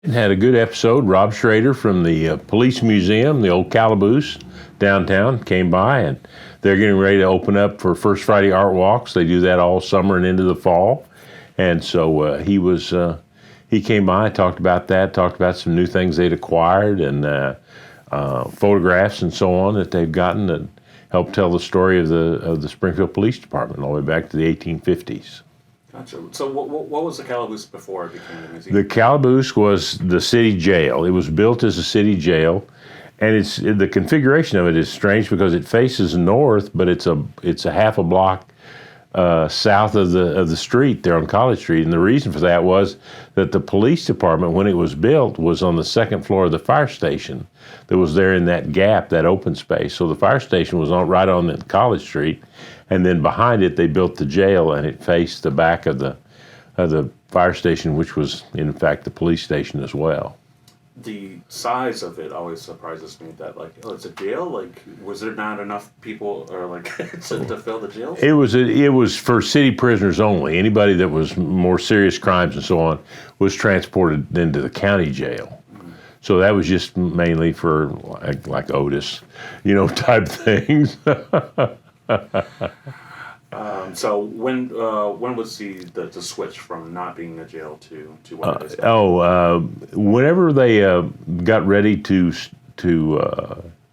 And had a good episode. Rob Schrader from the Police Museum, the old Calaboose downtown, came by, and they're getting ready to open up for First Friday Art Walks. They do that all summer and into the fall. And so he came by, talked about that, talked about some new things they'd acquired and photographs and so on that they've gotten that help tell the story of the Springfield Police Department all the way back to the 1850s. Gotcha. So what was the Calaboose before it became a museum? The Calaboose was the city jail. It was built as a city jail, and the configuration of it is strange because it faces north, but it's a half a block south of the street there on College Street. And the reason for that was that the police department, when it was built, was on the second floor of the fire station that was there in that gap, that open space. So the fire station was right on the College Street, and then behind it they built the jail, and it faced the back of the fire station, which was in fact the police station as well. The size of it always surprises me. That it's a jail. Was there not enough people or to fill the jail? It was for city prisoners only. Anybody that was more serious crimes and so on was transported into the county jail. Mm-hmm. So that was just mainly for like Otis, type things. So when was the switch from not being a jail to what it is? Whenever they got ready to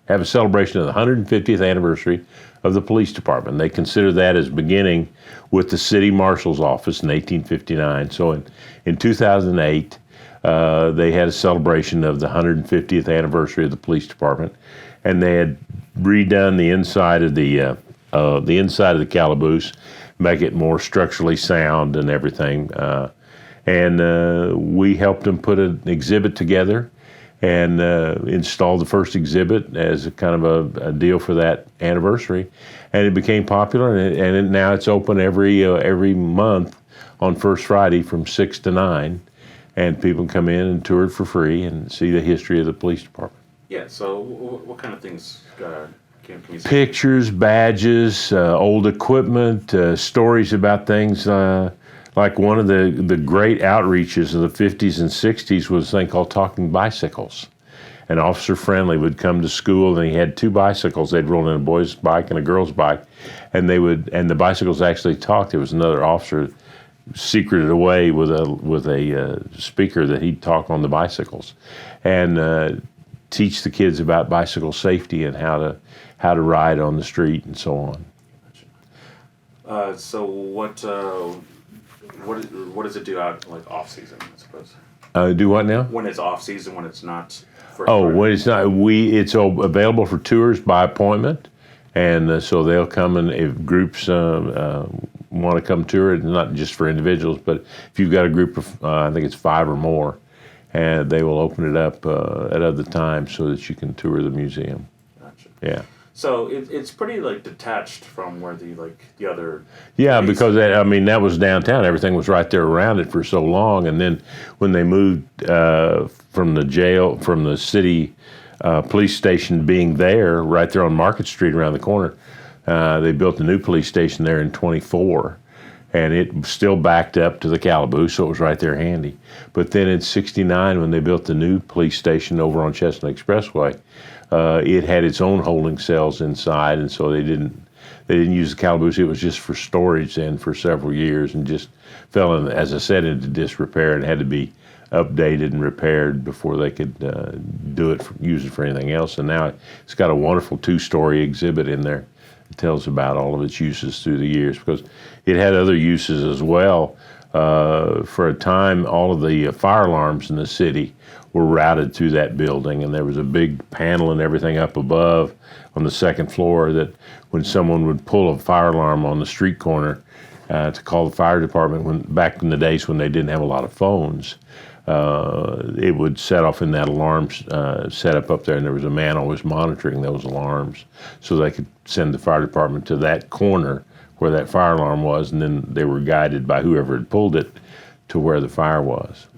have a celebration of the 150th anniversary of the police department, they considered that as beginning with the city marshal's office in 1859. So in 2008, they had a celebration of the 150th anniversary of the police department, and they had redone the inside of the Calaboose, make it more structurally sound and everything. And we helped them put an exhibit together and install the first exhibit as a kind of a deal for that anniversary. And it became popular, and now it's open every month on First Friday from 6 to 9. And people can come in and tour it for free and see the history of the police department. Yeah, so what kind of things can you see? Pictures, badges, old equipment, stories about things. Like one of the great outreaches of the 50s and 60s was a thing called Talking Bicycles. And Officer Friendly would come to school, and he had two bicycles. They'd roll in a boy's bike and a girl's bike, and the bicycles actually talked. There was another officer secreted away with a speaker that he'd talk on the bicycles, and teach the kids about bicycle safety and how to ride on the street and so on. So what does it do out off season, I suppose? Do what now? When it's off season, when it's not. When it's not, it's available for tours by appointment, and so they'll come, and if groups want to come tour it, not just for individuals, but if you've got a group of I think it's 5 or more, and they will open it up at other times so that you can tour the museum. Gotcha. Yeah. So it's pretty detached from where the other. Yeah, because that was downtown. Everything was right there around it for so long, and then when they moved from the city police station being there, right there on Market Street around the corner, they built a new police station there in '24. And it still backed up to the Calaboose, so it was right there handy. But then in '69, when they built the new police station over on Chestnut Expressway, it had its own holding cells inside, and so they didn't use the Calaboose. It was just for storage then for several years, and just fell in, as I said, into disrepair and had to be updated and repaired before they could use it for anything else. And now it's got a wonderful 2-story exhibit in there. It tells about all of its uses through the years, because it had other uses as well. For a time, all of the fire alarms in the city were routed through that building, and there was a big panel and everything up above on the second floor that when someone would pull a fire alarm on the street corner to call the fire department, back in the days when they didn't have a lot of phones, it would set off in that alarm setup up there, and there was a man always monitoring those alarms so they could send the fire department to that corner where that fire alarm was, and then they were guided by whoever had pulled it to where the fire was.